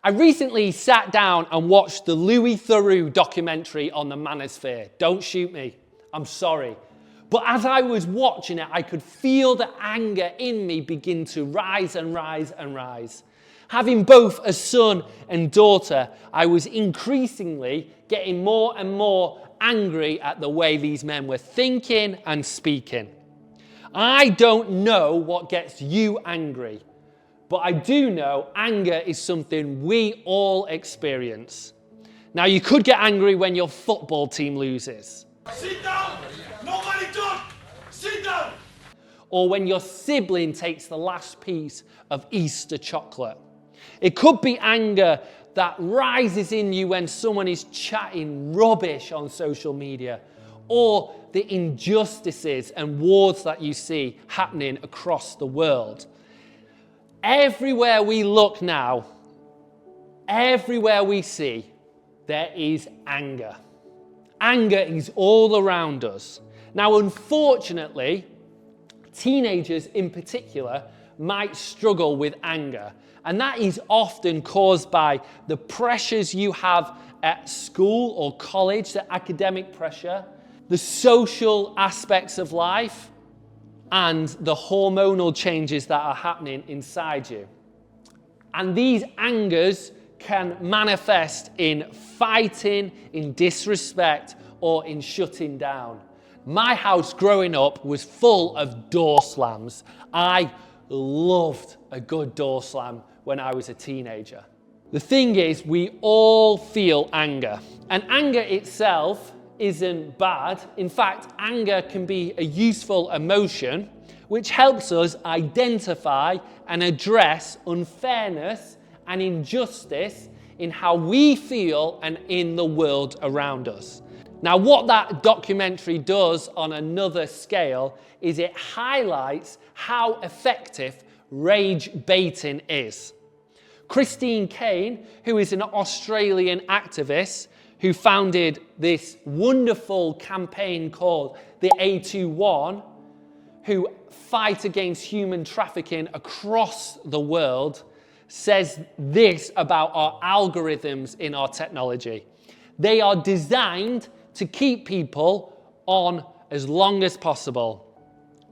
I recently sat down and watched the Louis Theroux documentary on the manosphere. Don't shoot me, I'm sorry. But as I was watching it, I could feel the anger in me begin to rise and rise and rise. Having both a son and daughter, I was increasingly getting more and more angry at the way these men were thinking and speaking. I don't know what gets you angry, but I do know anger is something we all experience. Now, you could get angry when your football team loses. Sit down! Nobody talk! Sit down! Or when your sibling takes the last piece of Easter chocolate. It could be anger that rises in you when someone is chatting rubbish on social media, or the injustices and wars that you see happening across the world. Everywhere we look now, everywhere we see, there is anger. Anger is all around us. Now, unfortunately, teenagers in particular might struggle with anger, and that is often caused by the pressures you have at school or college, the academic pressure, the social aspects of life, and the hormonal changes that are happening inside you. And these angers can manifest in fighting, in disrespect, or in shutting down. My house growing up was full of door slams. I loved a good door slam when I was a teenager. The thing is, we all feel anger, and anger itself isn't bad. In fact, anger can be a useful emotion which helps us identify and address unfairness and injustice in how we feel and in the world around us. Now, what that documentary does on another scale is it highlights how effective rage baiting is. Christine Kane, who is an Australian activist who founded this wonderful campaign called the A21, who fight against human trafficking across the world, says this about our algorithms in our technology. They are designed to keep people on as long as possible.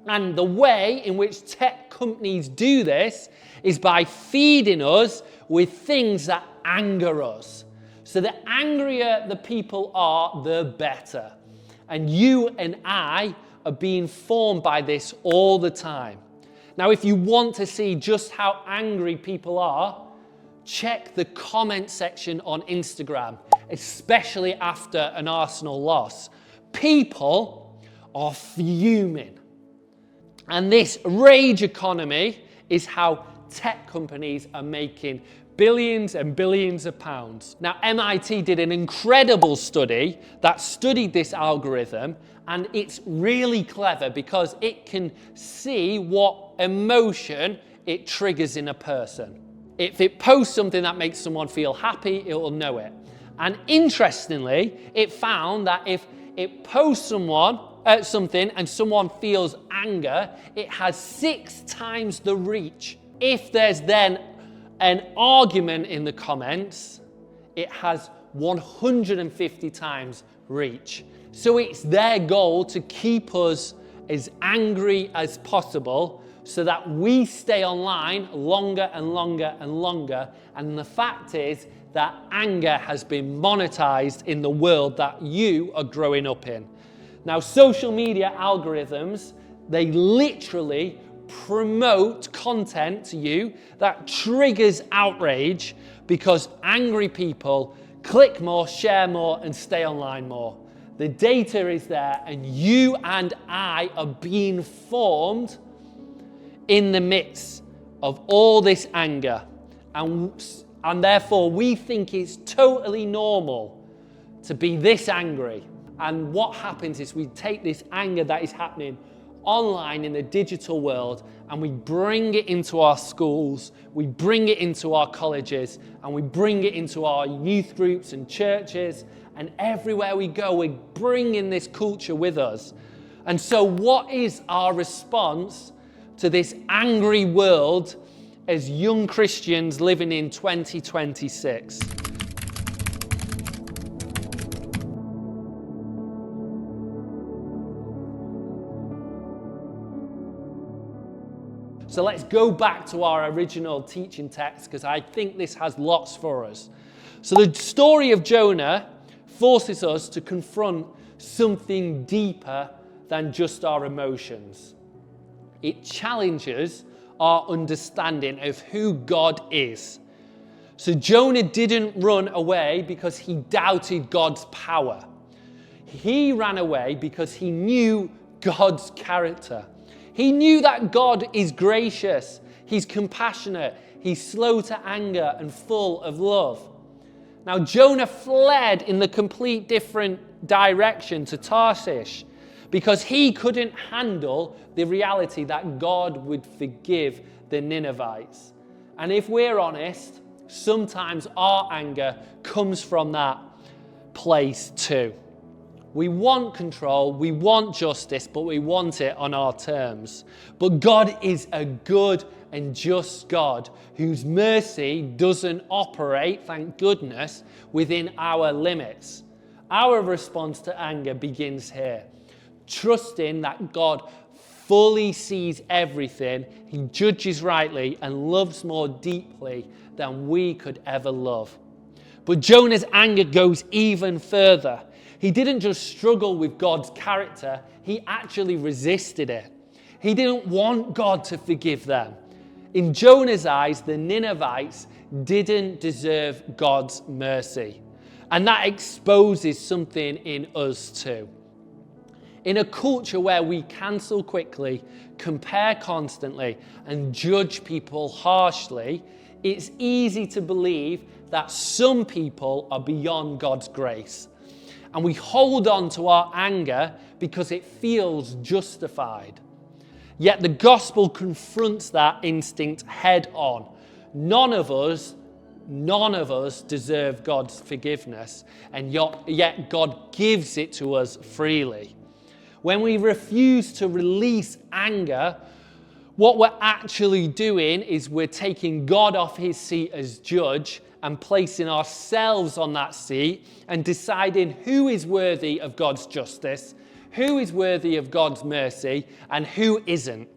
And the way in which tech companies do this is by feeding us with things that anger us. So the angrier the people are, the better. And you and I are being formed by this all the time. Now, if you want to see just how angry people are, check the comment section on Instagram, especially after an Arsenal loss. People are fuming. And this rage economy is how tech companies are making billions and billions of pounds. Now, MIT did an incredible study that studied this algorithm, and it's really clever because it can see what emotion it triggers in a person. If it posts something that makes someone feel happy, it will know it. And interestingly, it found that if it posts something and someone feels anger, it has 6 times the reach. If there's then an argument in the comments, it has 150 times reach. So it's their goal to keep us as angry as possible so that we stay online longer and longer and longer. And the fact is that anger has been monetized in the world that you are growing up in. Now, social media algorithms, they literally promote content to you that triggers outrage because angry people click more, share more, and stay online more. The data is there, and you and I are being formed in the midst of all this anger. And therefore, we think it's totally normal to be this angry. And what happens is we take this anger that is happening online in the digital world and we bring it into our schools, we bring it into our colleges, and we bring it into our youth groups and churches, and everywhere we go, we're bringing this culture with us. And so what is our response to this angry world as young Christians living in 2026. So let's go back to our original teaching text, because I think this has lots for us. So the story of Jonah forces us to confront something deeper than just our emotions. It challenges our understanding of who God is. So Jonah didn't run away because he doubted God's power. He ran away because he knew God's character. He knew that God is gracious, he's compassionate, he's slow to anger and full of love. Now Jonah fled in the complete different direction to Tarshish because he couldn't handle the reality that God would forgive the Ninevites. And if we're honest, sometimes our anger comes from that place too. We want control, we want justice, but we want it on our terms. But God is a good and just God whose mercy doesn't operate, thank goodness, within our limits. Our response to anger begins here, trusting that God fully sees everything, he judges rightly and loves more deeply than we could ever love. But Jonah's anger goes even further. He didn't just struggle with God's character, he actually resisted it. He didn't want God to forgive them. In Jonah's eyes, the Ninevites didn't deserve God's mercy. And that exposes something in us too. In a culture where we cancel quickly, compare constantly, and judge people harshly, it's easy to believe that some people are beyond God's grace. And we hold on to our anger because it feels justified. Yet the gospel confronts that instinct head on. None of us deserve God's forgiveness, and yet God gives it to us freely. When we refuse to release anger, what we're actually doing is we're taking God off his seat as judge and placing ourselves on that seat and deciding who is worthy of God's justice, who is worthy of God's mercy, and who isn't.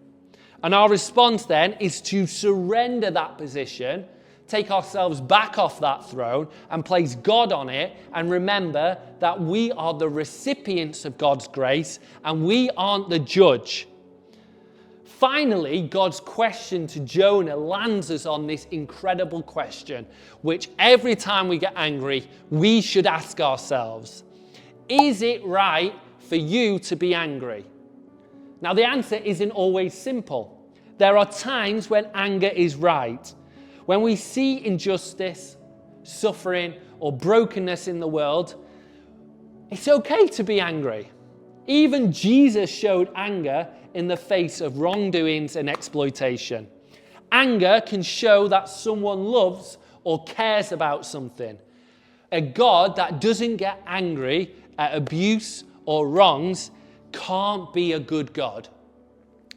And our response then is to surrender that position, take ourselves back off that throne and place God on it, and remember that we are the recipients of God's grace and we aren't the judge. Finally, God's question to Jonah lands us on this incredible question, which every time we get angry, we should ask ourselves, is it right for you to be angry? Now, the answer isn't always simple. There are times when anger is right. When we see injustice, suffering, or brokenness in the world, it's okay to be angry. Even Jesus showed anger in the face of wrongdoings and exploitation. Anger can show that someone loves or cares about something. A God that doesn't get angry at abuse or wrongs can't be a good God.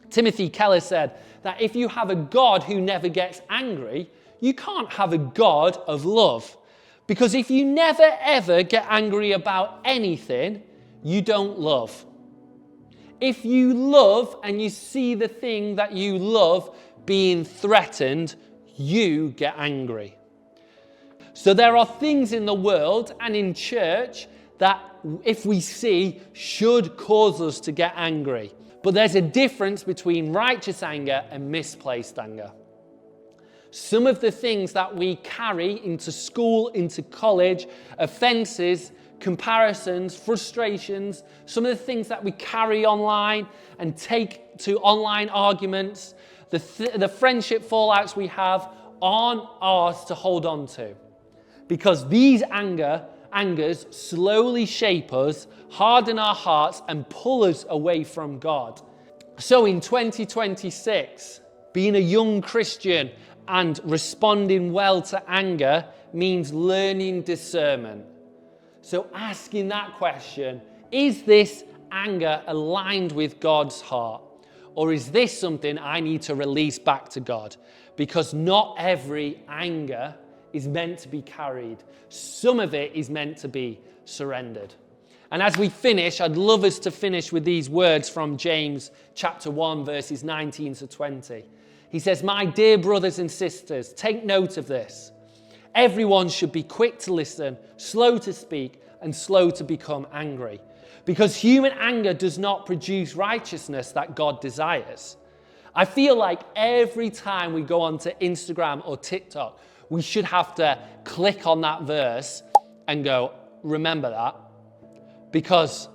Timothy Keller said that if you have a God who never gets angry, you can't have a God of love. Because if you never ever get angry about anything, you don't love. If you love and you see the thing that you love being threatened, you get angry. So there are things in the world and in church that, if we see, should cause us to get angry. But there's a difference between righteous anger and misplaced anger. Some of the things that we carry into school, into college, offenses, comparisons, frustrations, some of the things that we carry online and take to online arguments, the friendship fallouts we have aren't ours to hold on to. Because these angers slowly shape us, harden our hearts, and pull us away from God. So in 2026, being a young Christian and responding well to anger means learning discernment. So asking that question, is this anger aligned with God's heart? Or is this something I need to release back to God? Because not every anger is meant to be carried. Some of it is meant to be surrendered. And as we finish, I'd love us to finish with these words from James chapter 1, verses 19 to 20. He says, "My dear brothers and sisters, take note of this. Everyone should be quick to listen, slow to speak, and slow to become angry. Because human anger does not produce righteousness that God desires." I feel like every time we go onto Instagram or TikTok, we should have to click on that verse and go, remember that. Because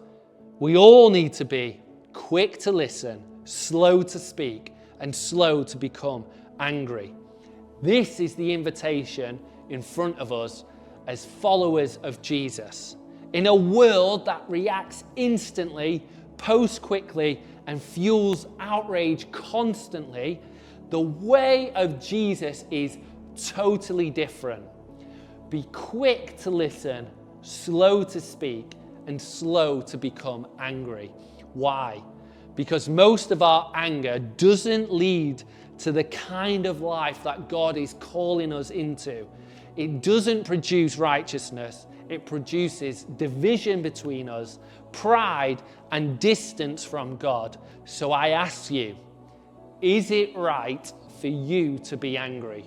we all need to be quick to listen, slow to speak, and slow to become angry. This is the invitation in front of us as followers of Jesus. In a world that reacts instantly, posts quickly, and fuels outrage constantly, the way of Jesus is totally different. Be quick to listen, slow to speak, and slow to become angry. Why? Because most of our anger doesn't lead to the kind of life that God is calling us into. It doesn't produce righteousness. It produces division between us, pride, and distance from God. So I ask you, is it right for you to be angry?